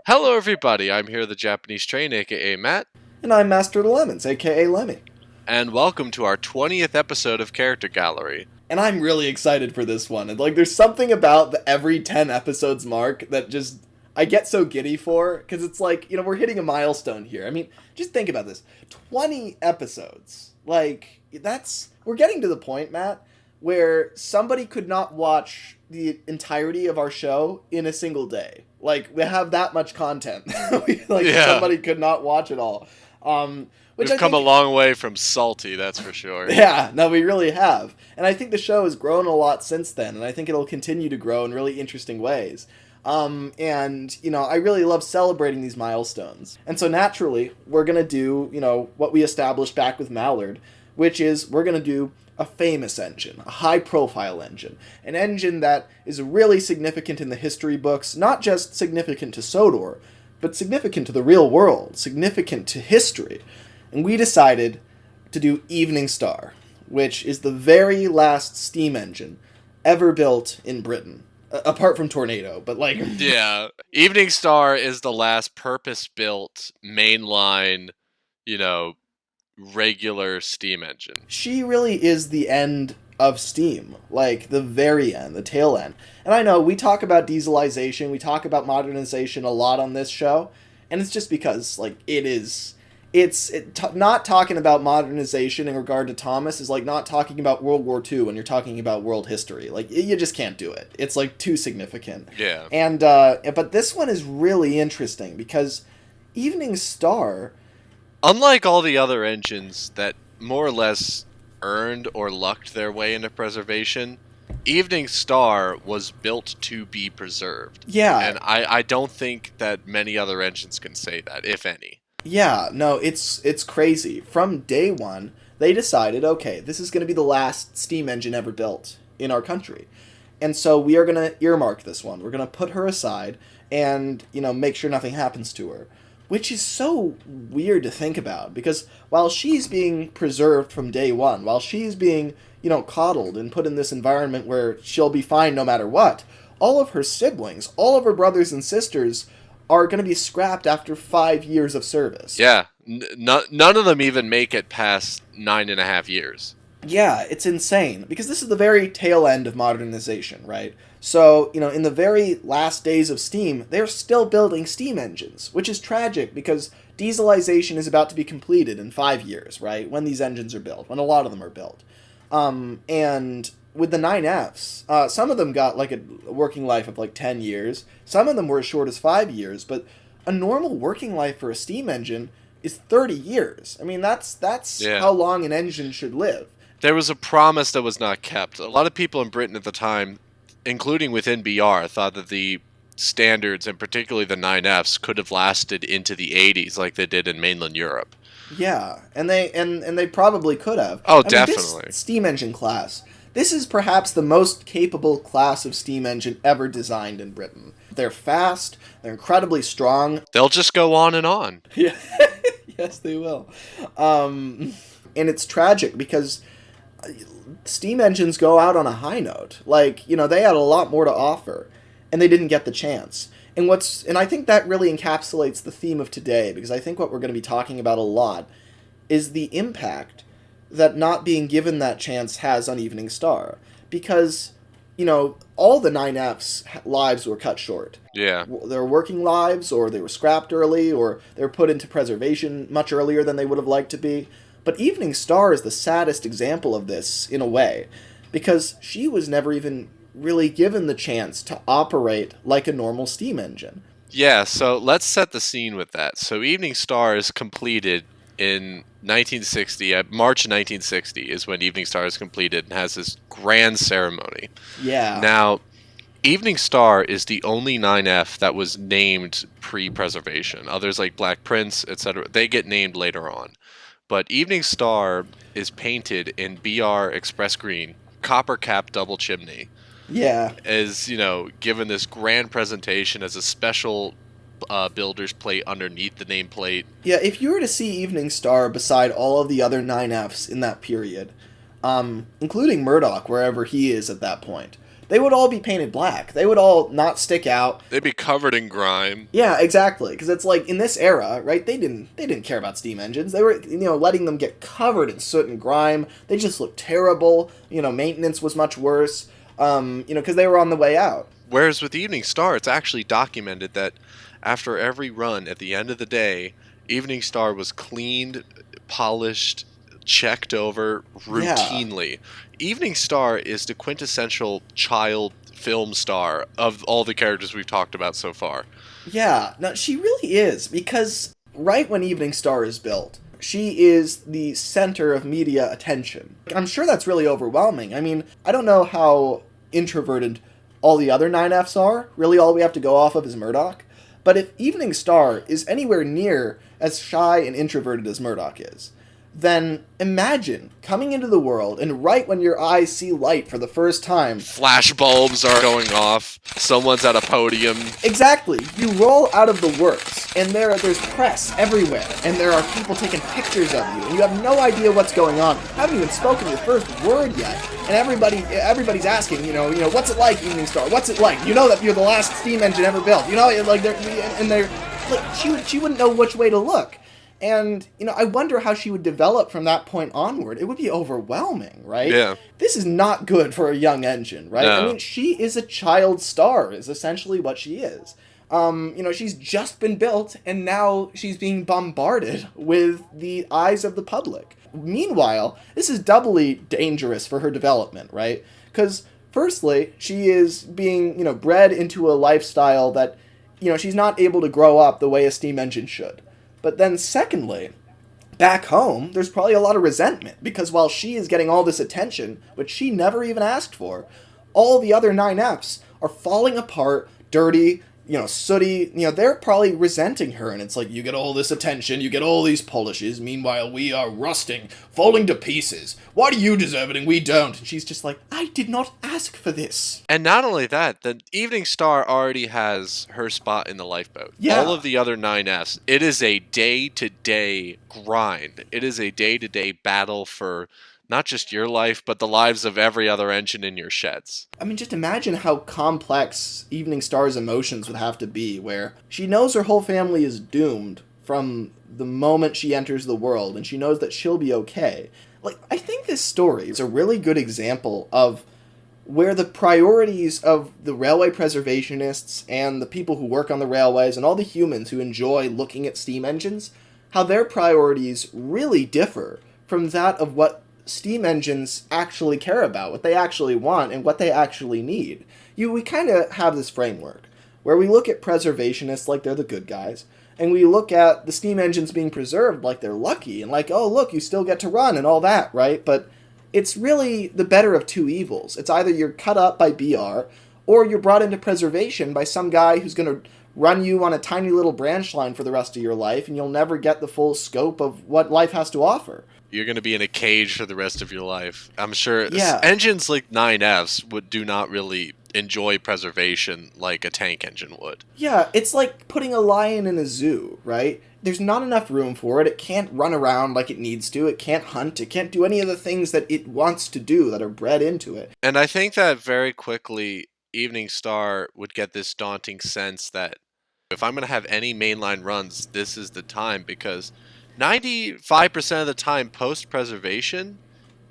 Hello everybody, I'm here the Japanese Train, aka Matt. And I'm Master of the Lemons, aka Lemmy. And welcome to our 20th episode of Character Gallery. And I'm really excited for this one. And, there's something about the every 10 episodes mark that just, I get so giddy for, because it's we're hitting a milestone here. I mean, just think about this. 20 episodes. We're getting to the point, Matt, where somebody could not watch the entirety of our show in a single day. We have that much content. Somebody could not watch it all. We've come a long way from salty, that's for sure. Yeah, no, we really have. And I think the show has grown a lot since then, and I think it'll continue to grow in really interesting ways. I really love celebrating these milestones. And so naturally, we're going to do, what we established back with Mallard, which is we're going to do a famous engine, a high-profile engine, an engine that is really significant in the history books, not just significant to Sodor, but significant to the real world, significant to history. And we decided to do Evening Star, which is the very last steam engine ever built in Britain. Apart from Tornado, but Yeah, Evening Star is the last purpose-built, mainline, regular steam engine. She really is the end of steam, the very end, the tail end. And I know we talk about dieselization, we talk about modernization a lot on this show, and it's just because not talking about modernization in regard to Thomas is like not talking about World War II when you're talking about world history. You just can't do it. It's too significant. Yeah. And but this one is really interesting because Evening Star, unlike all the other engines that more or less earned or lucked their way into preservation, Evening Star was built to be preserved. Yeah. And I don't think that many other engines can say that, if any. Yeah, no, it's crazy. From day one, they decided, okay, this is going to be the last steam engine ever built in our country. And so we are going to earmark this one. We're going to put her aside and, make sure nothing happens to her. Which is so weird to think about, because while she's being preserved from day one, while she's being, coddled and put in this environment where she'll be fine no matter what, all of her siblings, all of her brothers and sisters are going to be scrapped after 5 years of service. Yeah, none of them even make it past 9.5 years. Yeah, it's insane, because this is the very tail end of modernization, right? So, in the very last days of steam, they're still building steam engines, which is tragic because dieselization is about to be completed in 5 years, right? When these engines are built, when a lot of them are built. And with the 9Fs, some of them got a working life of 10 years. Some of them were as short as 5 years, but a normal working life for a steam engine is 30 years. I mean, that's how long an engine should live. There was a promise that was not kept. A lot of people in Britain at the time, including within BR, thought that the standards, and particularly the 9Fs, could have lasted into the 80s like they did in mainland Europe. Yeah, and they probably could have. Oh, definitely. This steam engine class, this is perhaps the most capable class of steam engine ever designed in Britain. They're fast, they're incredibly strong. They'll just go on and on. Yeah, yes, they will. And it's tragic because steam engines go out on a high note. They had a lot more to offer, and they didn't get the chance. And I think that really encapsulates the theme of today, because I think what we're going to be talking about a lot is the impact that not being given that chance has on Evening Star. Because, all the 9Fs' lives were cut short. Yeah. Their working lives, or they were scrapped early, or they were put into preservation much earlier than they would have liked to be. But Evening Star is the saddest example of this, in a way, because she was never even really given the chance to operate like a normal steam engine. Yeah, so let's set the scene with that. So Evening Star is completed in 1960, March 1960 is when Evening Star is completed and has this grand ceremony. Yeah. Now, Evening Star is the only 9F that was named pre-preservation. Others like Black Prince, etc., they get named later on. But Evening Star is painted in BR Express Green, copper cap double chimney. Yeah. Is, given this grand presentation as a special builder's plate underneath the nameplate. Yeah, if you were to see Evening Star beside all of the other 9Fs in that period, including Murdoch, wherever he is at that point. They would all be painted black. They would all not stick out. They'd be covered in grime. Yeah, exactly. Because it's like in this era, right? They didn't care about steam engines. They were, letting them get covered in soot and grime. They just looked terrible. Maintenance was much worse. Because they were on the way out. Whereas with Evening Star, it's actually documented that after every run, at the end of the day, Evening Star was cleaned, polished, checked over routinely. Yeah. Evening Star is the quintessential child film star of all the characters we've talked about so far. Yeah, no, she really is, because right when Evening Star is built, she is the center of media attention. I'm sure that's really overwhelming. I mean, I don't know how introverted all the other 9Fs are. Really, all we have to go off of is Murdoch. But if Evening Star is anywhere near as shy and introverted as Murdoch is, then imagine coming into the world and right when your eyes see light for the first time, flash bulbs are going off, someone's at a podium. Exactly. You roll out of the works and there's press everywhere and there are people taking pictures of you and you have no idea what's going on. You haven't even spoken your first word yet. And everybody's asking, what's it like, Evening Star? What's it like? You know that you're the last steam engine ever built. They're like she wouldn't know which way to look. And, I wonder how she would develop from that point onward. It would be overwhelming, right? Yeah. This is not good for a young engine, right? No. I mean, she is a child star, is essentially what she is. She's just been built, and now she's being bombarded with the eyes of the public. Meanwhile, this is doubly dangerous for her development, right? Because, firstly, she is being, bred into a lifestyle that, she's not able to grow up the way a steam engine should. But then secondly, back home, there's probably a lot of resentment because while she is getting all this attention, which she never even asked for, all the other 9Fs are falling apart, dirty, sooty. They're probably resenting her, and it's like, you get all this attention, you get all these polishes, meanwhile we are rusting, falling to pieces. Why do you deserve it and we don't? And she's just like, I did not ask for this. And not only that, the Evening Star already has her spot in the lifeboat. Yeah. All of the other 9Fs, it is a day-to-day grind. It is a day-to-day battle for not just your life, but the lives of every other engine in your sheds. I mean, just imagine how complex Evening Star's emotions would have to be, where she knows her whole family is doomed from the moment she enters the world, and she knows that she'll be okay. Like, I think this story is a really good example of where the priorities of the railway preservationists and the people who work on the railways and all the humans who enjoy looking at steam engines, how their priorities really differ from that of what steam engines actually care about, what they actually want, and what they actually need. We kind of have this framework where we look at preservationists like they're the good guys, and we look at the steam engines being preserved like they're lucky, and like, oh, look, you still get to run and all that, right? But it's really the better of two evils. It's either you're cut up by BR, or you're brought into preservation by some guy who's going to run you on a tiny little branch line for the rest of your life, and you'll never get the full scope of what life has to offer. You're going to be in a cage for the rest of your life. I'm sure Yeah. Engines like 9Fs do not really enjoy preservation like a tank engine would. Yeah, it's like putting a lion in a zoo, right? There's not enough room for it. It can't run around like it needs to. It can't hunt. It can't do any of the things that it wants to do that are bred into it. And I think that very quickly Evening Star would get this daunting sense that if I'm going to have any mainline runs, this is the time, because 95% of the time post-preservation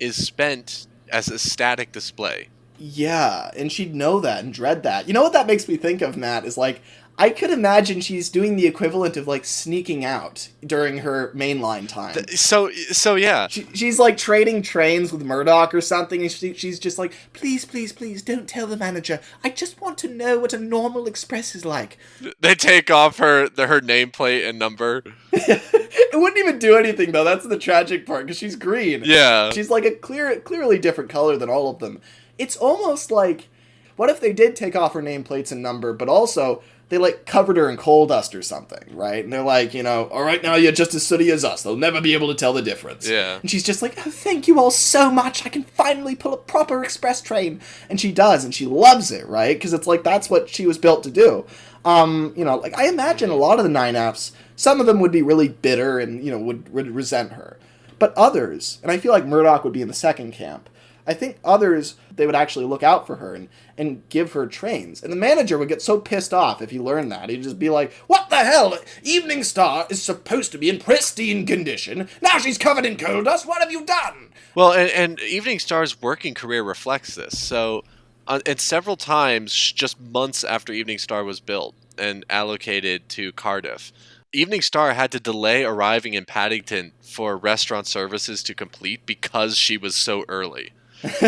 is spent as a static display. Yeah, and she'd know that and dread that. You know what that makes me think of, Matt, is like, I could imagine she's doing the equivalent of like sneaking out during her mainline time. So yeah. She's like trading trains with Murdoch or something, and she's just like, please, please, please, don't tell the manager. I just want to know what a normal express is like. They take off her nameplate and number. It wouldn't even do anything, though. That's the tragic part, because she's green. Yeah. She's like a clearly different color than all of them. It's almost like, what if they did take off her nameplates and number, but also they like covered her in coal dust or something, right? And they're like, all right, now you're just as sooty as us. They'll never be able to tell the difference. Yeah. And she's just like, oh, thank you all so much. I can finally pull a proper express train. And she does, and she loves it, right? Because it's like, that's what she was built to do. Like I imagine a lot of the 9Fs, some of them would be really bitter and, would resent her. But others, and I feel like Murdoch would be in the second camp, I think others, they would actually look out for her and give her trains. And the manager would get so pissed off if he learned that. He'd just be like, what the hell? Evening Star is supposed to be in pristine condition. Now she's covered in coal dust. What have you done? Well, and Evening Star's working career reflects this. So, and several times, just months after Evening Star was built and allocated to Cardiff, Evening Star had to delay arriving in Paddington for restaurant services to complete because she was so early.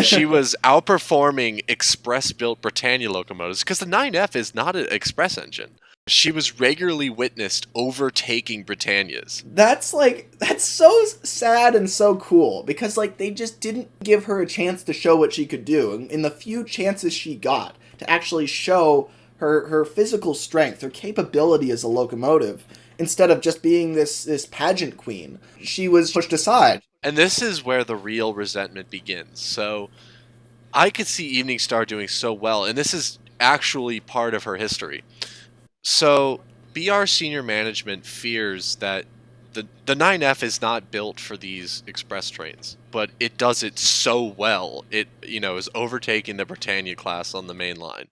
She was outperforming express-built Britannia locomotives because the 9F is not an express engine. She was regularly witnessed overtaking Britannias. That's so sad and so cool because they just didn't give her a chance to show what she could do. And in the few chances she got to actually show her physical strength, her capability as a locomotive, instead of just being this pageant queen, she was pushed aside. And this is where the real resentment begins. So I could see Evening Star doing so well, and this is actually part of her history. So BR senior management fears that the 9F is not built for these express trains, but it does it so well. It is overtaking the Britannia class on the main line.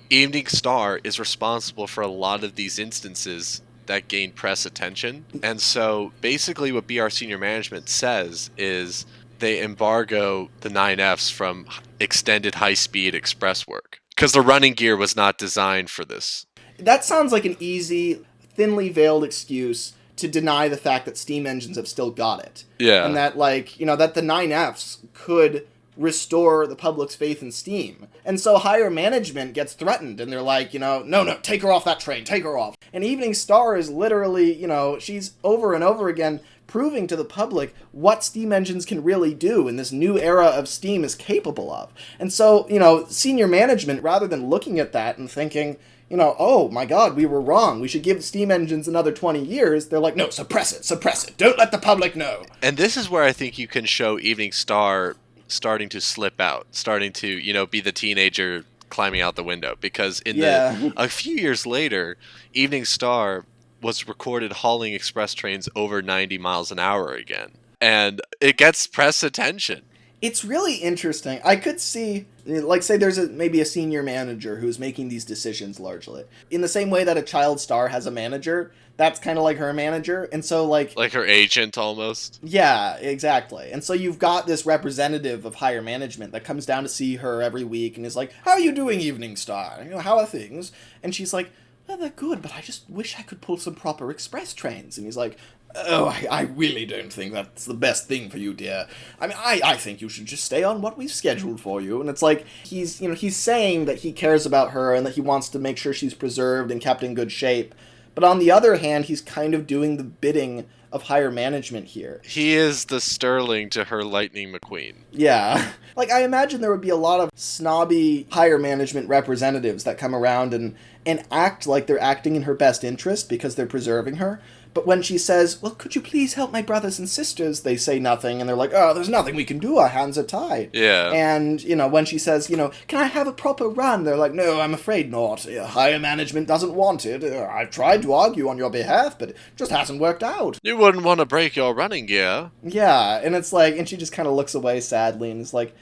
Evening Star is responsible for a lot of these instances that gain press attention. And so basically what BR senior management says is they embargo the 9Fs from extended high-speed express work because the running gear was not designed for this. That sounds like an easy, thinly veiled excuse to deny the fact that steam engines have still got it. Yeah. And that that the 9Fs could restore the public's faith in steam. And so higher management gets threatened, and they're like, no, take her off that train, take her off. And Evening Star is literally, she's over and over again proving to the public what steam engines can really do and this new era of steam is capable of. And so, senior management, rather than looking at that and thinking, oh my God, we were wrong, we should give steam engines another 20 years, they're like, no, suppress it, don't let the public know. And this is where I think you can show Evening Star starting to slip out, starting to, be the teenager climbing out the window. Because a few years later, Evening Star was recorded hauling express trains over 90 miles an hour again. And it gets press attention. It's really interesting. I could see, say there's maybe a senior manager who's making these decisions largely. In the same way that a child star has a manager, that's kind of like her manager. And so like her agent almost. Yeah, exactly. And so you've got this representative of higher management that comes down to see her every week and is like, how are you doing, Evening Star? How are things? And she's like, well, they're good, but I just wish I could pull some proper express trains. And he's like, oh, I really don't think that's the best thing for you, dear. I mean, I think you should just stay on what we've scheduled for you. And it's like, he's saying that he cares about her and that he wants to make sure she's preserved and kept in good shape. But on the other hand, he's kind of doing the bidding of higher management here. He is the Sterling to her Lightning McQueen. Yeah. I imagine there would be a lot of snobby higher management representatives that come around and act like they're acting in her best interest because they're preserving her. But when she says, well, could you please help my brothers and sisters, they say nothing, and they're like, oh, there's nothing we can do, our hands are tied. Yeah. And, when she says, can I have a proper run? They're like, no, I'm afraid not. Higher management doesn't want it. I've tried to argue on your behalf, but it just hasn't worked out. You wouldn't want to break your running gear. Yeah, and it's like, and she just kind of looks away sadly and is like,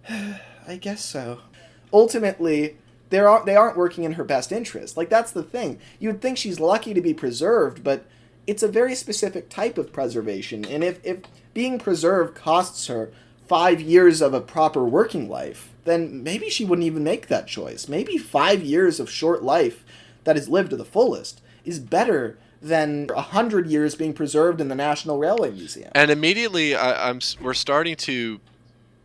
I guess so. Ultimately, they aren't working in her best interest. That's the thing. You would think she's lucky to be preserved, but it's a very specific type of preservation, and if being preserved costs her 5 years of a proper working life, then maybe she wouldn't even make that choice. Maybe 5 years of short life that is lived to the fullest is better than 100 years being preserved in the National Railway Museum. And immediately, we're starting to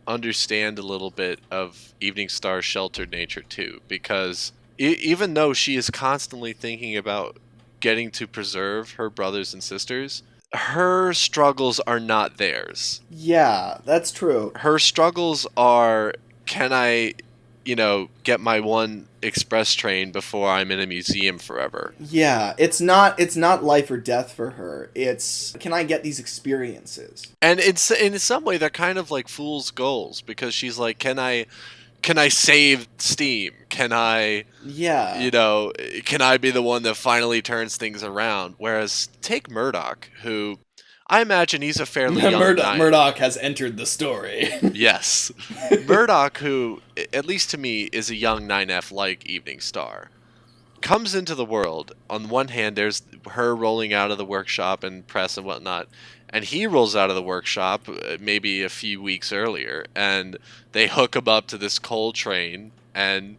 understand a little bit of Evening Star's sheltered nature too, because even though she is constantly thinking about getting to preserve her brothers and sisters, her struggles are not theirs. Yeah, that's true. Her struggles are, can I, get my one express train before I'm in a museum forever? Yeah, it's not life or death for her. It's, can I get these experiences? And it's in some way they're kind of like fool's goals, because she's like, can I save steam? Can I, can I be the one that finally turns things around? Whereas take Murdoch, who I imagine he's a fairly young Murdoch has entered the story. Yes. Murdoch, who, at least to me, is a young 9F like Evening Star, comes into the world. On one hand, there's her rolling out of the workshop and press and whatnot, and he rolls out of the workshop maybe a few weeks earlier, and they hook him up to this coal train and,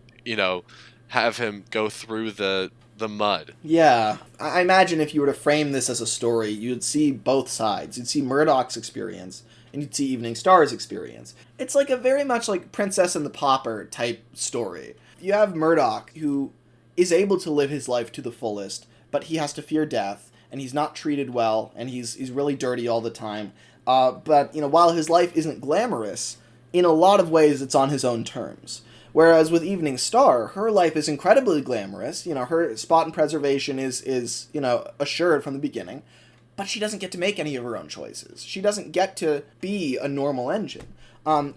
have him go through the mud. Yeah. I imagine if you were to frame this as a story, you'd see both sides. You'd see Murdoch's experience, and you'd see Evening Star's experience. It's like a very much like Princess and the Pauper type story. You have Murdoch, who is able to live his life to the fullest, but he has to fear death, and he's not treated well, and he's really dirty all the time. But while his life isn't glamorous, in a lot of ways it's on his own terms. Whereas with Evening Star, her life is incredibly glamorous. Her spot and preservation is assured from the beginning, but she doesn't get to make any of her own choices. She doesn't get to be a normal engine.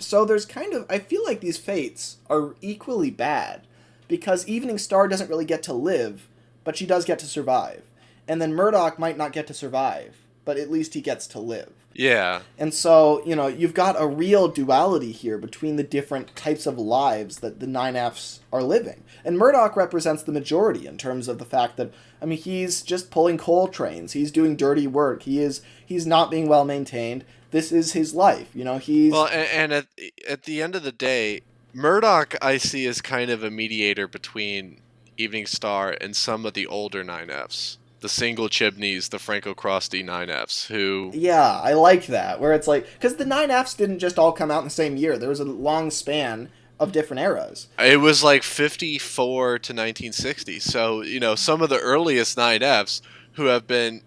So there's I feel like these fates are equally bad, because Evening Star doesn't really get to live, but she does get to survive. And then Murdoch might not get to survive, but at least he gets to live. Yeah. And so, you've got a real duality here between the different types of lives that the 9Fs are living. And Murdoch represents the majority in terms of the fact that, he's just pulling coal trains. He's doing dirty work. He's not being well maintained. This is his life. He's... Well, and at the end of the day, Murdoch I see as kind of a mediator between Evening Star and some of the older 9Fs. The single chimneys, the Franco Crosty 9Fs, who... Yeah, I like that, where it's like... Because the 9Fs didn't just all come out in the same year. There was a long span of different eras. It was like 54 to 1960. So, some of the earliest 9Fs who have been,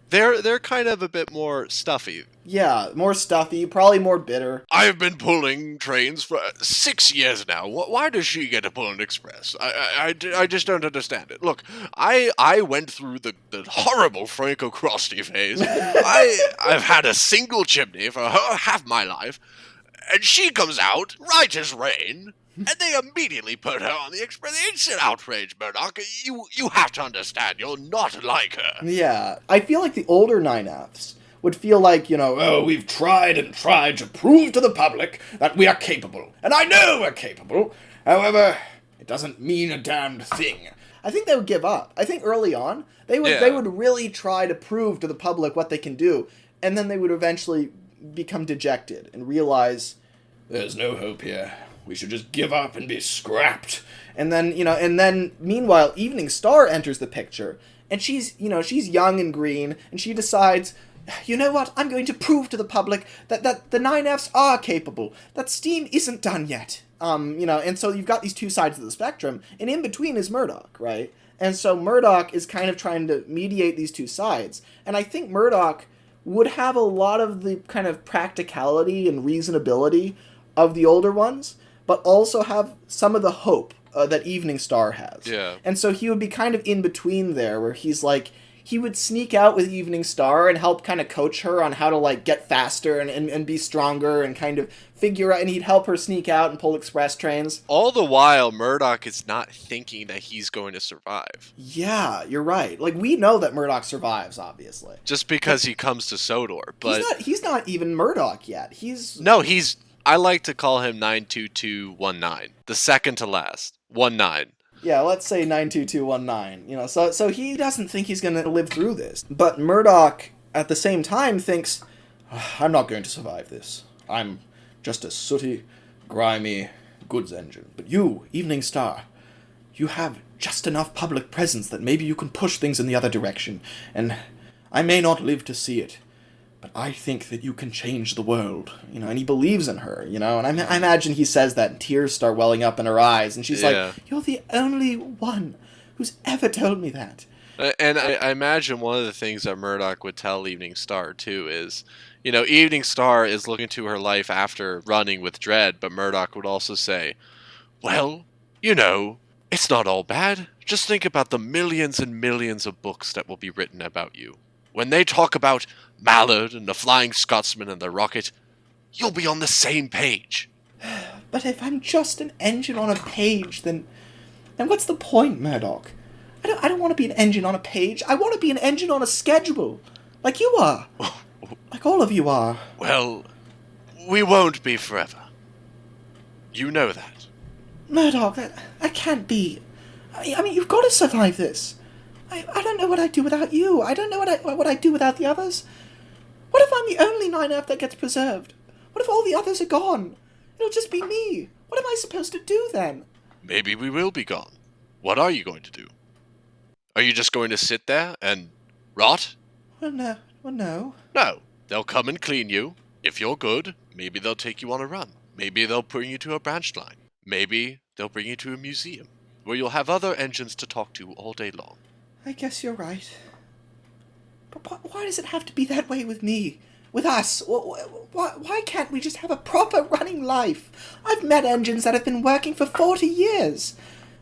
they're kind of a bit more stuffy. Yeah, more stuffy, probably more bitter. I've been pulling trains for 6 years now. Why does she get to pull an express? I just don't understand it. Look, I went through the horrible Franco Crosty phase. I've had a single chimney for half my life, and she comes out, right as rain, and they immediately put her on the express. It's an outrage, Murdoch. You have to understand, you're not like her. Yeah, I feel like the older 9Fs would feel like, we've tried and tried to prove to the public that we are capable. And I know we're capable. However, it doesn't mean a damned thing. I think they would give up. I think early on, they would really try to prove to the public what they can do. And then they would eventually become dejected and realize, there's no hope here. We should just give up and be scrapped. And then, meanwhile, Evening Star enters the picture. And she's young and green. And she decides... You know what? I'm going to prove to the public that the 9Fs are capable. That steam isn't done yet. And so you've got these two sides of the spectrum, and in between is Murdoch, right? And so Murdoch is kind of trying to mediate these two sides. And I think Murdoch would have a lot of the kind of practicality and reasonability of the older ones, but also have some of the hope that Evening Star has. Yeah. And so he would be kind of in between there, where he's like... He would sneak out with Evening Star and help kind of coach her on how to, get faster and be stronger and kind of figure out... And he'd help her sneak out and pull express trains. All the while, Murdoch is not thinking that he's going to survive. Yeah, you're right. We know that Murdoch survives, obviously. Just because he comes to Sodor, but... He's not even Murdoch yet. No, he's... I like to call him 92219. The second to last. 19. Yeah, let's say 92219. So he doesn't think he's going to live through this. But Murdoch, at the same time, thinks, I'm not going to survive this. I'm just a sooty, grimy goods engine. But you, Evening Star, you have just enough public presence that maybe you can push things in the other direction. And I may not live to see it, but I think that you can change the world, and he believes in her, and I imagine he says that and tears start welling up in her eyes, and she's like, you're the only one who's ever told me that. And I imagine one of the things that Murdoch would tell Evening Star, too, is, Evening Star is looking to her life after running with Dread, but Murdoch would also say, well, it's not all bad. Just think about the millions and millions of books that will be written about you. When they talk about Mallard and the Flying Scotsman and the Rocket, you'll be on the same page. But if I'm just an engine on a page, then what's the point, Murdoch? I don't want to be an engine on a page. I want to be an engine on a schedule, like you are. Like all of you are. Well, we won't be forever. You know that. Murdoch, that can't be. I mean, you've got to survive this. I don't know what I'd do without you. I don't know what I'd do without the others. What if I'm the only 9F that gets preserved? What if all the others are gone? It'll just be me. What am I supposed to do then? Maybe we will be gone. What are you going to do? Are you just going to sit there and rot? Well, no. No. They'll come and clean you. If you're good, maybe they'll take you on a run. Maybe they'll bring you to a branch line. Maybe they'll bring you to a museum, where you'll have other engines to talk to all day long. I guess you're right. But why does it have to be that way with me? With us? Why can't we just have a proper running life? I've met engines that have been working for 40 years.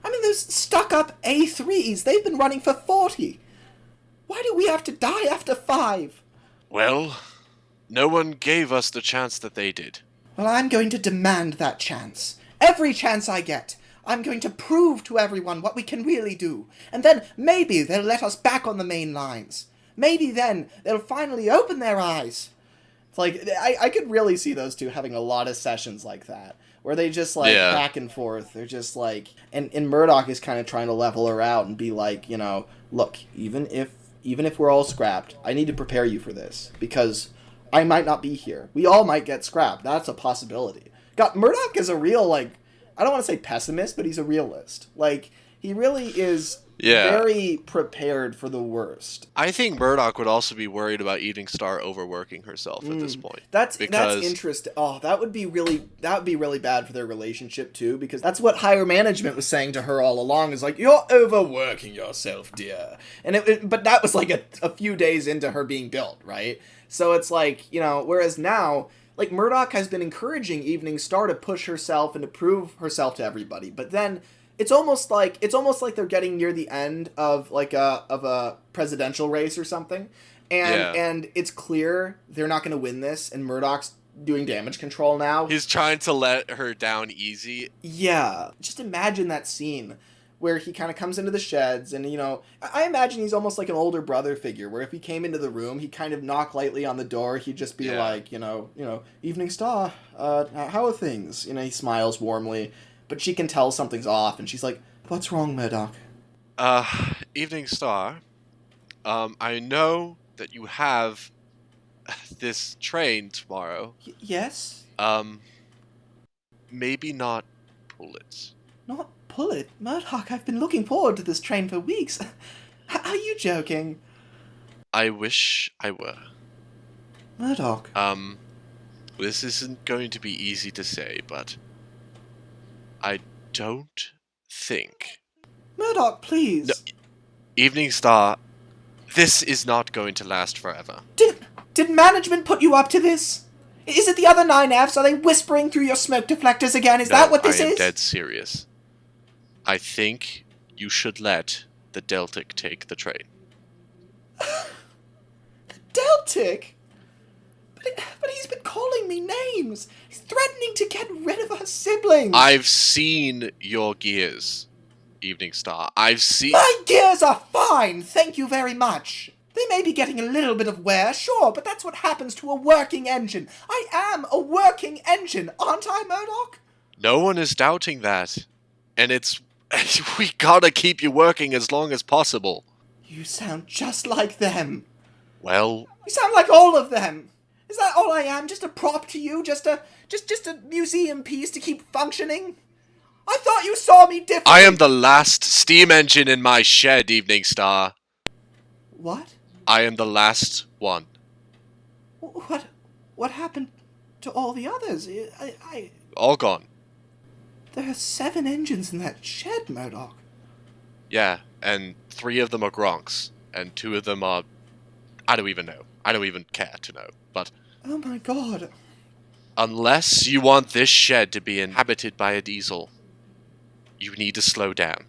I mean, those stuck-up A3s, they've been running for 40. Why do we have to die after 5? Well, no one gave us the chance that they did. Well, I'm going to demand that chance. Every chance I get. I'm going to prove to everyone what we can really do. And then maybe they'll let us back on the main lines. Maybe then they'll finally open their eyes. It's like, I could really see those two having a lot of sessions like that, where they just, like, back and forth. They're just, like... And Murdoch is kind of trying to level her out and be like, you know, look, even if we're all scrapped, I need to prepare you for this, because I might not be here. We all might get scrapped. That's a possibility. God, Murdoch is a real, like... I don't want to say pessimist, but he's a realist. Like, he really is very prepared for the worst. I think Murdoch would also be worried about Evening Star overworking herself at this point. That's interesting. Oh, that would be really bad for their relationship too, because that's what higher management was saying to her all along. Is like, you're overworking yourself, dear. And but that was like a few days into her being built, right? So it's like, you know, whereas now, like, Murdoch has been encouraging Evening Star to push herself and to prove herself to everybody, but then it's almost like they're getting near the end of like a presidential race or something, and it's clear they're not going to win this, and Murdoch's doing damage control now. He's trying to let her down easy. Yeah, just imagine that scene where he kind of comes into the sheds, and, you know, I imagine he's almost like an older brother figure, where if he came into the room, he'd kind of knock lightly on the door, he'd just be like, you know, Evening Star, how are things? You know, he smiles warmly, but she can tell something's off, and she's like, what's wrong, Murdoch? Evening Star, I know that you have this train tomorrow. Yes? Maybe not pull it. Not pull it? Murdoch, I've been looking forward to this train for weeks. Are you joking? I wish I were. Murdoch. This isn't going to be easy to say, but I don't think... Murdoch, please. No, Evening Star, this is not going to last forever. Did management put you up to this? Is it the other 9Fs? Are they whispering through your smoke deflectors again? Is that what this is? I am dead serious. I think you should let the Deltic take the train. The Deltic? But he's been calling me names. He's threatening to get rid of our siblings. I've seen your gears, Evening Star. My gears are fine, thank you very much. They may be getting a little bit of wear, sure, but that's what happens to a working engine. I am a working engine, aren't I, Murdoch? No one is doubting that. And we gotta keep you working as long as possible. You sound just like them. Well... You sound like all of them. Is that all I am? Just a prop to you? Just a museum piece to keep functioning? I thought you saw me differently. I am the last steam engine in my shed, Evening Star. What? I am the last one. What happened to all the others? All gone. There are 7 engines in that shed, Murdoch. Yeah, and 3 of them are Gronks, and 2 of them are... I don't even know. I don't even care to know, but... Oh my god. Unless you want this shed to be inhabited by a diesel, you need to slow down.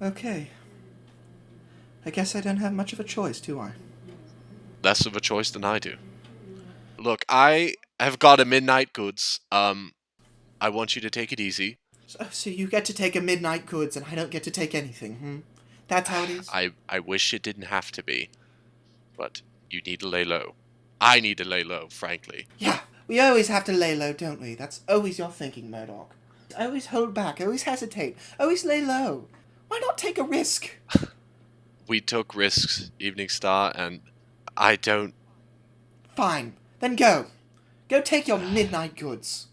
Okay. I guess I don't have much of a choice, do I? Less of a choice than I do. Look, I have got a midnight goods. I want you to take it easy. So you get to take a midnight goods and I don't get to take anything, That's how it is? I wish it didn't have to be. But You need to lay low. I need to lay low, frankly. Yeah, we always have to lay low, don't we? That's always your thinking, Murdoch. Always hold back, always hesitate, always lay low. Why not take a risk? We took risks, Evening Star, and I don't... Fine, then go. Go take your midnight goods.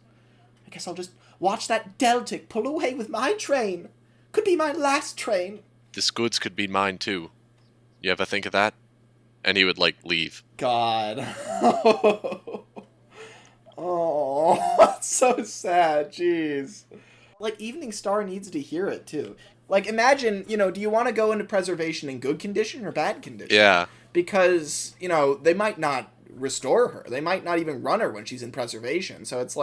I guess I'll just watch that Deltic pull away with my train. Could be my last train. This goods could be mine, too. You ever think of that? And he would, leave. God. Oh, that's so sad, jeez. Evening Star needs to hear it, too. Imagine, do you want to go into preservation in good condition or bad condition? Yeah. Because, they might not restore her. They might not even run her when she's in preservation. So it's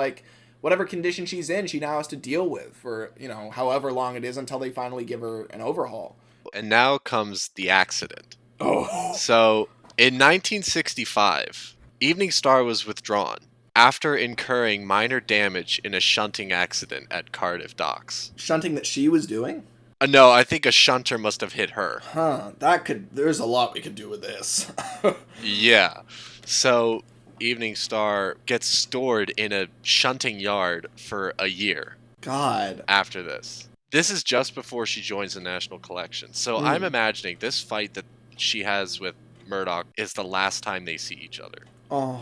whatever condition she's in, she now has to deal with for, however long it is until they finally give her an overhaul. And now comes the accident. Oh. So, in 1965, Evening Star was withdrawn after incurring minor damage in a shunting accident at Cardiff Docks. Shunting that she was doing? No, I think a shunter must have hit her. Huh, there's a lot we could do with this. Yeah. So, Evening Star gets stored in a shunting yard for a year. God. After this. This is just before she joins the National Collection. So I'm imagining this fight that she has with Murdoch is the last time they see each other. Oh.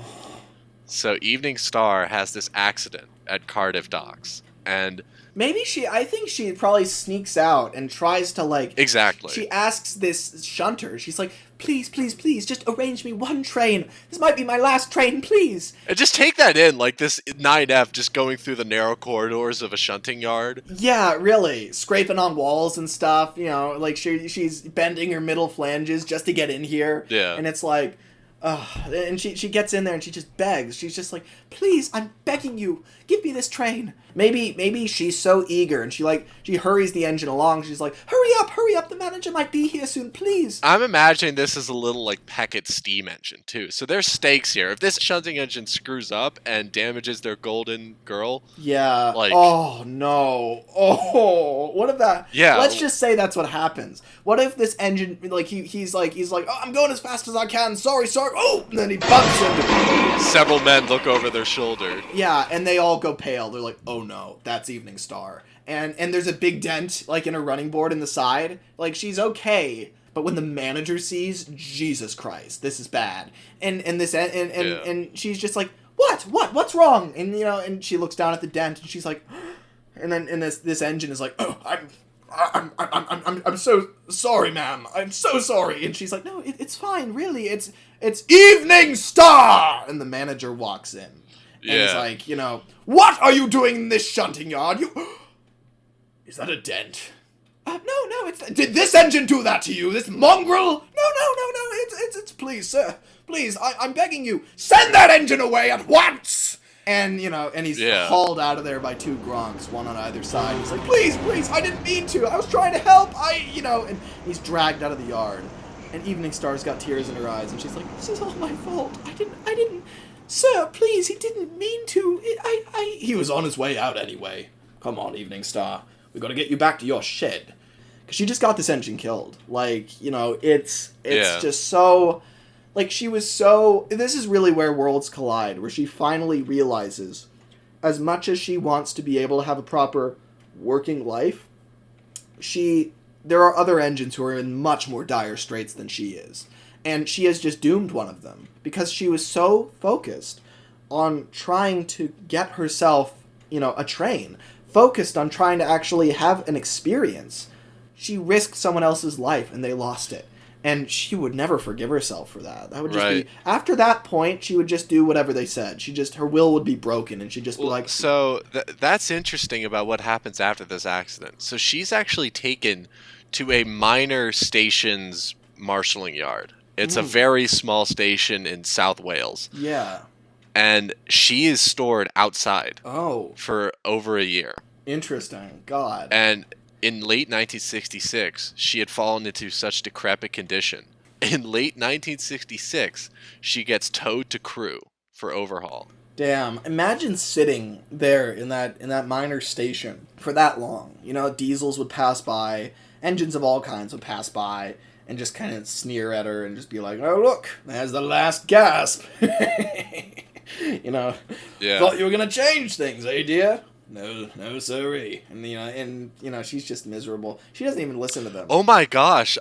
So Evening Star has this accident at Cardiff Docks. And I think she probably sneaks out and tries to Exactly. She asks this shunter, she's like, please, please, please, just arrange me one train. This might be my last train, please. And just take that in, this 9F just going through the narrow corridors of a shunting yard. Yeah, really. Scraping on walls and stuff, she's bending her middle flanges just to get in here. Yeah. And it's and she gets in there and she just begs. She's just like, please, I'm begging you, give me this train. Maybe she's so eager and she hurries the engine along. She's like, hurry up, the manager might be here soon, please. I'm imagining this is a little Peckett steam engine too. So there's stakes here. If this shunting engine screws up and damages their golden girl. Yeah. Oh no. Oh, what if that? Yeah. Let's just say that's what happens. What if this engine, he's like, oh, I'm going as fast as I can. Sorry. Oh, and then he bumps into me. Several men look over their shoulder. Yeah, and they all go pale. They're like, oh no, that's Evening Star. And there's a big dent, in a running board in the side. She's okay, but when the manager sees, Jesus Christ, this is bad. And she's just like, what's wrong? And and she looks down at the dent and she's like, and this engine is like, oh, I'm so sorry, ma'am. I'm so sorry. And she's like, no, it's fine, really. It's Evening Star. And the manager walks in. And he's like, what are you doing in this shunting yard? Is that a dent? No, did this engine do that to you? This mongrel? No, it's please, sir. Please, I'm begging you, send that engine away at once! And, and he's hauled out of there by two Gronks, one on either side. He's like, please, I didn't mean to. I was trying to help. And he's dragged out of the yard. And Evening Star's got tears in her eyes, and she's like, this is all my fault. I didn't, sir, please, he didn't mean to. He was on his way out anyway. Come on, Evening Star. We gotta get you back to your shed. Because she just got this engine killed. It's just so... she was so... This is really where worlds collide, where she finally realizes, as much as she wants to be able to have a proper working life, there are other engines who are in much more dire straits than she is. And she has just doomed one of them, because she was so focused on trying to get herself, a train, focused on trying to actually have an experience. She risked someone else's life, and they lost it. And she would never forgive herself for that. That would just be... After that point, she would just do whatever they said. Her will would be broken, and she'd just be like... So, that's interesting about what happens after this accident. So, she's actually taken to a minor station's marshalling yard. It's a very small station in South Wales. Yeah. And she is stored outside. Oh. For over a year. Interesting. God. And... in late 1966, she had fallen into such decrepit condition. In late 1966, she gets towed to Crewe for overhaul. Damn, imagine sitting there in that minor station for that long. Diesels would pass by, engines of all kinds would pass by, and just kind of sneer at her and just be like, "Oh, look, there's the last gasp." You know, Yeah. thought you were gonna change things, eh, dear? No, sorry. And she's just miserable. She doesn't even listen to them. Oh my gosh,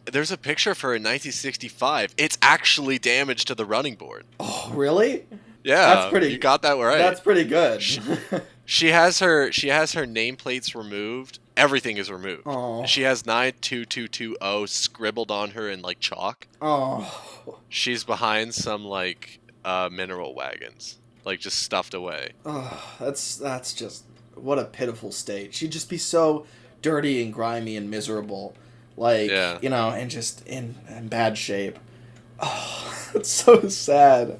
there's a picture of her in 1965. It's actually damaged to the running board. Oh, really? Yeah, you got that right. That's pretty good. She has her nameplates removed. Everything is removed. Oh. She has 92220 scribbled on her in like chalk. Oh. She's behind some like mineral wagons, like just stuffed away. Oh, that's just what a pitiful state. She'd just be so dirty and grimy and miserable, like and just in bad shape. Oh, it's so sad.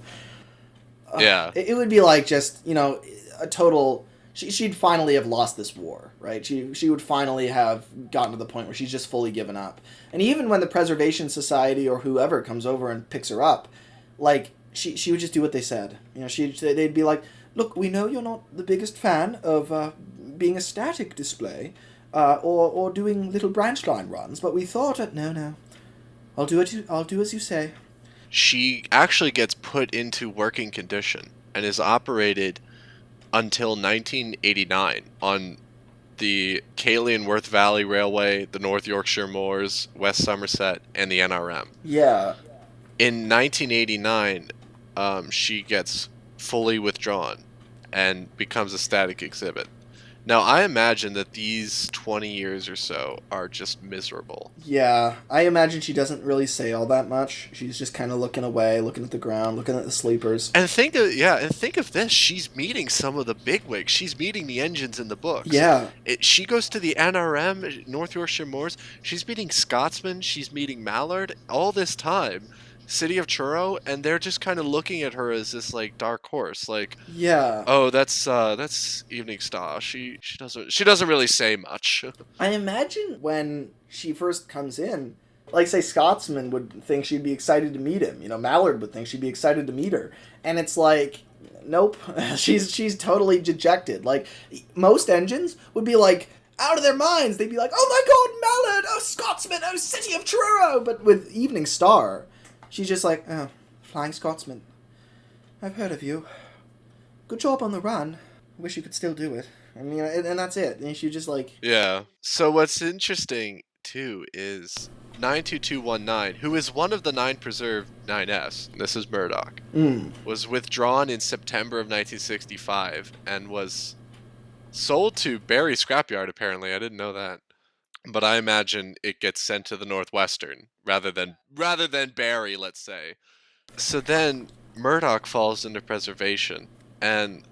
Yeah, it would be like just a total. She'd finally have lost this war, right? She would finally have gotten to the point where she's just fully given up. And even when the Preservation Society or whoever comes over and picks her up, like she would just do what they said. They'd be like, "Look, we know you're not the biggest fan of being a static display, or doing little branch line runs, but we thought, no, I'll do as you say." She actually gets put into working condition and is operated until 1989 on the Cayley-and-Worth Valley Railway, the North Yorkshire Moors, West Somerset, and the NRM. Yeah. In 1989, she gets fully withdrawn and becomes a static exhibit. Now, I imagine that these 20 years or so are just miserable. Yeah, I imagine she doesn't really say all that much. She's just kind of looking away, looking at the ground, looking at the sleepers. And think of this. She's meeting some of the bigwigs. She's meeting the engines in the books. Yeah. She goes to the NRM, North Yorkshire Moors. She's meeting Scotsman. She's meeting Mallard. All this time, City of Truro, and they're just kind of looking at her as this like dark horse, like, yeah, oh, that's Evening Star. She doesn't really say much. I imagine when she first comes in, like say Scotsman would think she'd be excited to meet him. Mallard would think she'd be excited to meet her, and it's like, nope, she's totally dejected. Like most engines would be like out of their minds. They'd be like, oh my God, Mallard, oh Scotsman, oh City of Truro. But with Evening Star, she's just like, oh, Flying Scotsman, I've heard of you. Good job on the run. Wish you could still do it. And that's it. And she just like... Yeah. So what's interesting, too, is 92219, who is one of the 9 preserved 9S, this is Murdoch, was withdrawn in September of 1965 and was sold to Barry Scrapyard, apparently. I didn't know that. But I imagine it gets sent to the Northwestern rather than Barry, let's say. So then Murdoch falls into preservation, and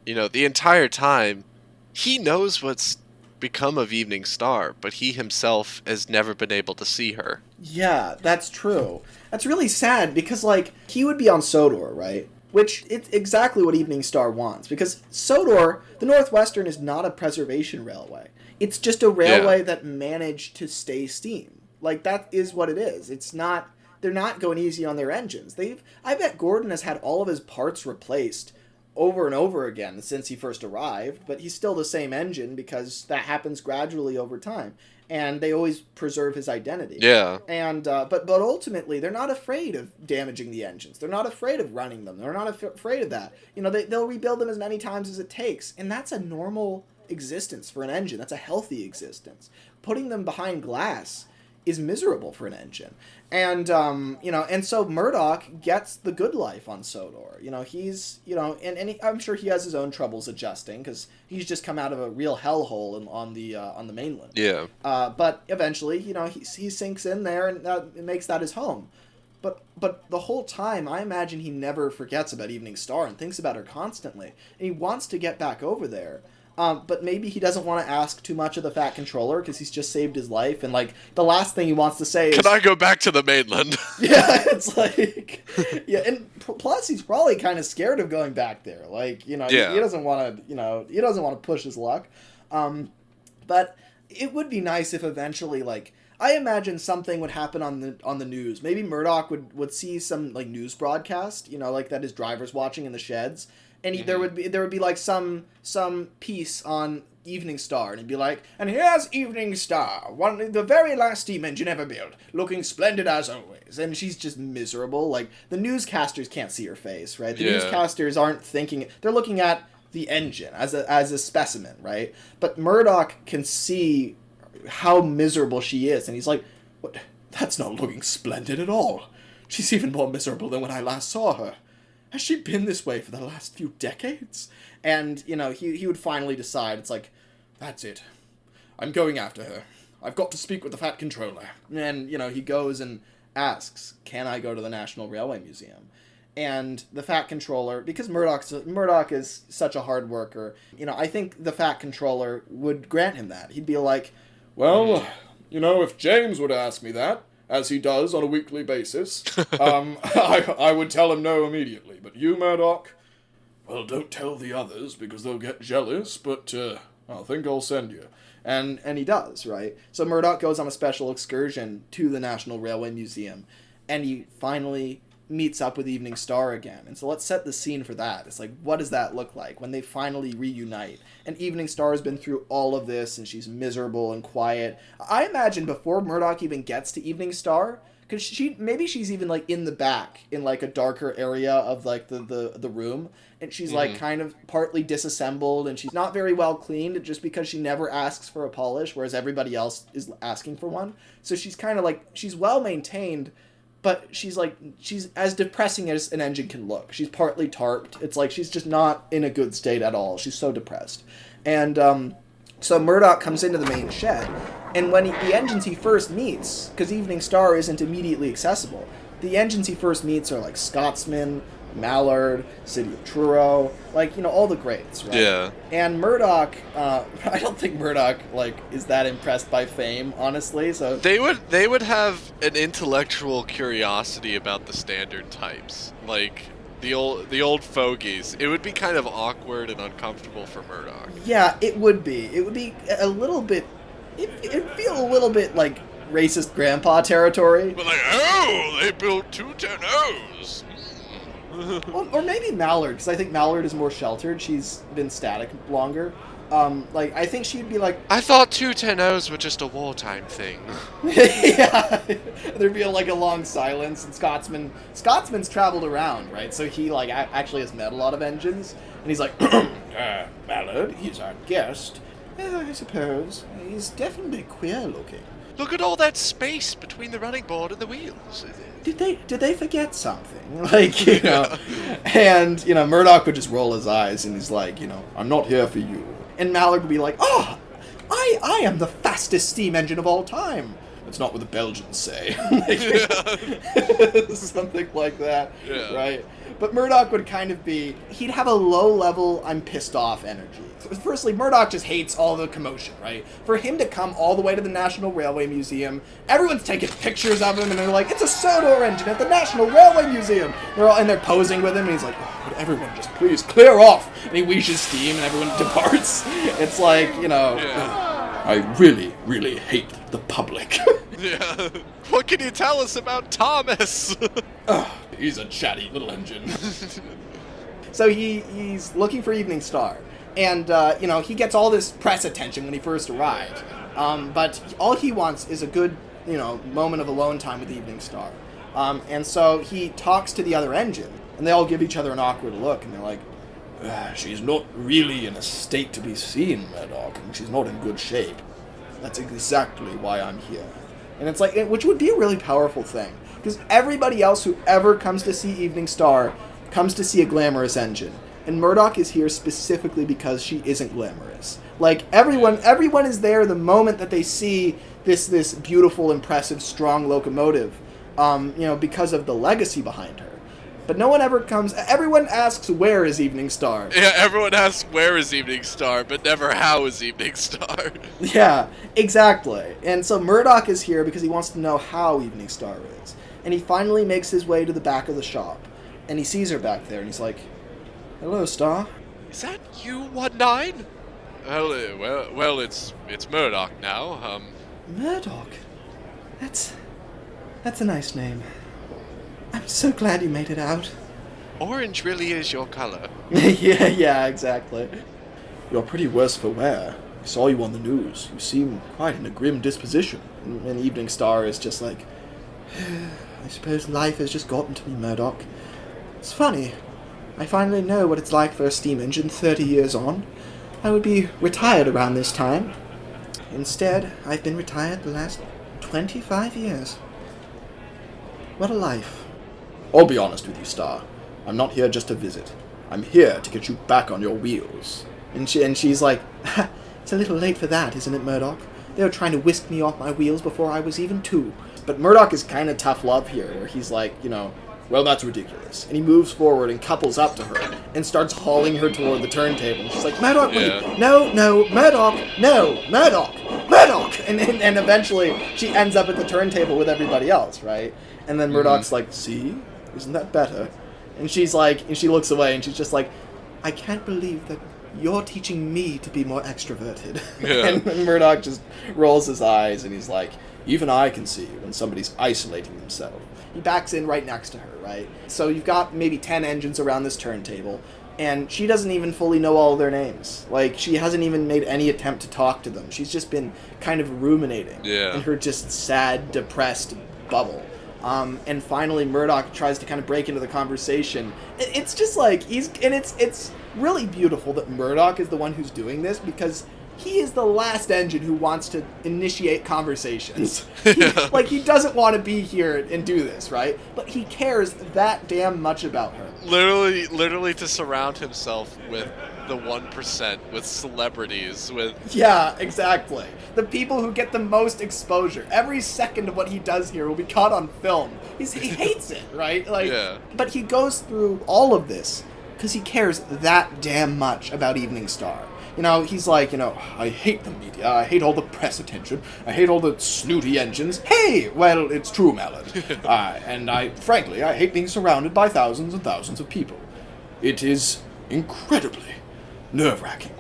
the entire time he knows what's become of Evening Star, but he himself has never been able to see her. Yeah, that's true. That's really sad because like he would be on Sodor, right? Which it's exactly what Evening Star wants, because Sodor, the Northwestern, is not a preservation railway. It's just a railway that managed to stay steam. Like, that is what it is. It's not... They're not going easy on their engines. I bet Gordon has had all of his parts replaced over and over again since he first arrived, but he's still the same engine because that happens gradually over time. And they always preserve his identity. Yeah. And but ultimately, they're not afraid of damaging the engines. They're not afraid of running them. They're not afraid of that. They'll rebuild them as many times as it takes. And that's a normal existence for an engine. That's a healthy existence. Putting them behind glass is miserable for an engine. And and so Murdoch gets the good life on Sodor. He's I'm sure he has his own troubles adjusting because he's just come out of a real hellhole on the mainland. Yeah. But eventually, he sinks in there and it makes that his home. But the whole time, I imagine he never forgets about Evening Star and thinks about her constantly. And he wants to get back over there. But maybe he doesn't want to ask too much of the Fat Controller because he's just saved his life. And, like, the last thing he wants to say is... Can I go back to the mainland? Yeah, it's like... Yeah, and plus he's probably kind of scared of going back there. Like, he doesn't want to, he doesn't want to push his luck. But it would be nice if eventually, like... I imagine something would happen on the news. Maybe Murdoch would see some, like, news broadcast, like that his driver's watching in the sheds. And there would be like some piece on Evening Star, and he'd be like, and here's Evening Star, the very last steam engine ever built, looking splendid as always. And she's just miserable. Like, the newscasters can't see her face, right? The newscasters aren't thinking, they're looking at the engine as a specimen, right? But Murdoch can see how miserable she is, and he's like, what? That's not looking splendid at all. She's even more miserable than when I last saw her. Has she been this way for the last few decades? And, he would finally decide, it's like, that's it. I'm going after her. I've got to speak with the Fat Controller. And, he goes and asks, can I go to the National Railway Museum? And the Fat Controller, because Murdoch is such a hard worker, I think the Fat Controller would grant him that. He'd be like, well, if James would ask me that, as he does on a weekly basis, I would tell him no immediately. But you, Murdoch, well, don't tell the others, because they'll get jealous, but I think I'll send you. And he does, right? So Murdoch goes on a special excursion to the National Railway Museum, and he finally meets up with Evening Star again. And so let's set the scene for that. It's like, what does that look like when they finally reunite? And Evening Star has been through all of this, and she's miserable and quiet. I imagine before Murdoch even gets to Evening Star, because she's even like in the back, in like a darker area of like the room, and she's like kind of partly disassembled, and she's not very well cleaned just because she never asks for a polish, whereas everybody else is asking for one. So she's kind of like, she's well maintained, but she's as depressing as an engine can look. She's partly tarped. It's like she's just not in a good state at all. She's so depressed. And so Murdoch comes into the main shed, and when the engines he first meets, because Evening Star isn't immediately accessible, the engines he first meets are like Scotsman, Mallard, City of Truro, all the greats, right? Yeah. And Murdoch, I don't think Murdoch, is that impressed by fame, honestly, so... They would have an intellectual curiosity about the standard types. Like, the old fogies. It would be kind of awkward and uncomfortable for Murdoch. Yeah, it would be. It would be a little bit... It'd feel a little bit like racist grandpa territory. But they built 210Os. Or maybe Mallard, because I think Mallard is more sheltered. She's been static longer. I think she'd be like... I thought 210Os were just a wartime thing. Yeah. There'd be a long silence, and Scotsman's traveled around, right? So he, actually has met a lot of engines, and he's like, Mallard, he's our guest. I suppose. He's definitely queer looking. Look at all that space between the running board and the wheels. Did they forget something? And, Murdoch would just roll his eyes, and he's like, I'm not here for you. And Mallard would be like, I am the fastest steam engine of all time. That's not what the Belgians say. Something like that, right? But Murdoch would kind of he'd have a low-level, I'm pissed off energy. Firstly, Murdoch just hates all the commotion, right? For him to come all the way to the National Railway Museum, everyone's taking pictures of him, and they're like, it's a Sodor engine at the National Railway Museum! They're posing with him, and he's like, would everyone just please clear off? And he wheezes steam, and everyone departs. It's like, I really, really hate the public. Yeah. What can you tell us about Thomas? He's a chatty little engine. So he's looking for Evening Star. And, he gets all this press attention when he first arrived. But all he wants is a good, moment of alone time with Evening Star. And so he talks to the other engine, and they all give each other an awkward look, and they're like, she's not really in a state to be seen, Murdoch, and she's not in good shape. That's exactly why I'm here. And it's like, which would be a really powerful thing. Because everybody else who ever comes to see Evening Star comes to see a glamorous engine. And Murdoch is here specifically because she isn't glamorous. Everyone is there the moment that they see this beautiful, impressive, strong locomotive, because of the legacy behind her. But no one ever comes... Everyone asks, where is Evening Star? Yeah, everyone asks, where is Evening Star, but never, how is Evening Star? Yeah, exactly. And so Murdoch is here because he wants to know how Evening Star is. And he finally makes his way to the back of the shop. And he sees her back there, and he's like, hello, Star. Is that you, 19? Well, it's Murdoch now. Murdoch? That's a nice name. I'm so glad you made it out. Orange really is your color. Yeah, exactly. You're pretty worse for wear. I saw you on the news. You seem quite in a grim disposition. And Evening Star is just like, I suppose life has just gotten to me, Murdoch. It's funny. I finally know what it's like for a steam engine 30 years on. I would be retired around this time. Instead, I've been retired the last 25 years. What a life. I'll be honest with you, Star. I'm not here just to visit. I'm here to get you back on your wheels. And she's like, it's a little late for that, isn't it, Murdoch? They were trying to whisk me off my wheels before I was even 2. But Murdoch is kind of tough love here, where he's like, well, that's ridiculous. And he moves forward and couples up to her and starts hauling her toward the turntable. She's like, Murdoch, wait, no, Murdoch, no, Murdoch. And eventually she ends up at the turntable with everybody else, right? And then Murdoch's like, see? Isn't that better? And she's like, and she looks away and she's just like, I can't believe that you're teaching me to be more extroverted. Yeah. And Murdoch just rolls his eyes and he's like, even I can see when somebody's isolating themselves. He backs in right next to her, right? So you've got maybe 10 engines around this turntable, and she doesn't even fully know all of their names. Like, she hasn't even made any attempt to talk to them. She's just been kind of ruminating in her just sad, depressed bubble. And finally Murdoch tries to kind of break into the conversation. It's just like, it's really beautiful that Murdoch is the one who's doing this, because he is the last engine who wants to initiate conversations. He doesn't want to be here and do this, right? But he cares that damn much about her. Literally to surround himself with the 1%, with celebrities, with... Yeah, exactly. The people who get the most exposure. Every second of what he does here will be caught on film. He hates it, right? But he goes through all of this because he cares that damn much about Evening Star. He's like, I hate the media, I hate all the press attention, I hate all the snooty engines. Hey, well, it's true, Mallard. And frankly, I hate being surrounded by thousands and thousands of people. It is incredibly nerve-wracking.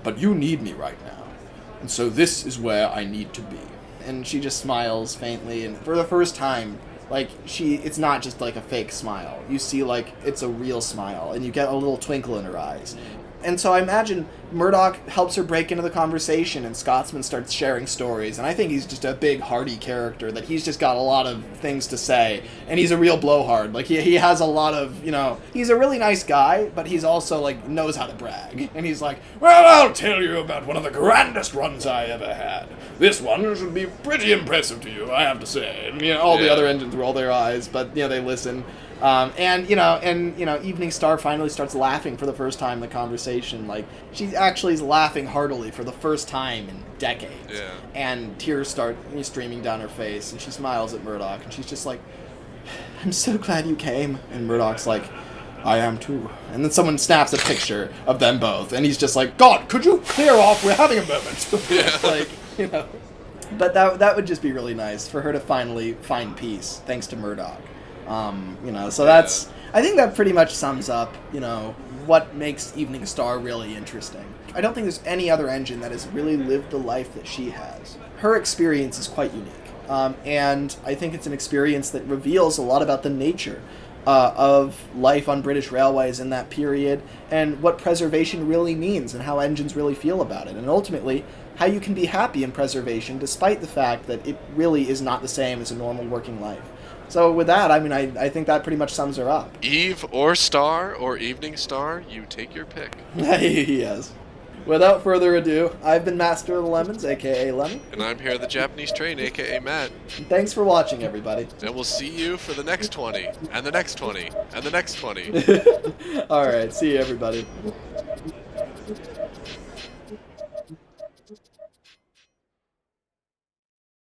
But you need me right now, and so this is where I need to be. And she just smiles faintly, and for the first time, it's not just like a fake smile. You see, it's a real smile, and you get a little twinkle in her eyes. And so I imagine Murdoch helps her break into the conversation, and Scotsman starts sharing stories, and I think he's just a big, hearty character, that he's just got a lot of things to say, and he's a real blowhard. He has a lot of, he's a really nice guy, but he's also, knows how to brag. And he's like, well, I'll tell you about one of the grandest runs I ever had. This one should be pretty impressive to you, I have to say. And, all the other engines roll their eyes, but, they listen. Evening Star finally starts laughing for the first time in the conversation. She actually is laughing heartily for the first time in decades. Yeah. And tears start streaming down her face, and she smiles at Murdoch, and she's just like, I'm so glad you came. And Murdoch's like, I am too. And then someone snaps a picture of them both, and he's just like, God, could you clear off? We're having a moment. Yeah. But that would just be really nice for her to finally find peace, thanks to Murdoch. So that's, I think that pretty much sums up, what makes Evening Star really interesting. I don't think there's any other engine that has really lived the life that she has. Her experience is quite unique. And I think it's an experience that reveals a lot about the nature of life on British railways in that period, and what preservation really means, and how engines really feel about it, and ultimately how you can be happy in preservation despite the fact that it really is not the same as a normal working life. So with that, I think that pretty much sums her up. Eve or Star or Evening Star, you take your pick. Yes. Without further ado, I've been Master of the Lemons, a.k.a. Lemon. And I'm here at the Japanese Train, a.k.a. Matt. Thanks for watching, everybody. And we'll see you for the next 20, and the next 20, and the next 20. All right, see you, everybody.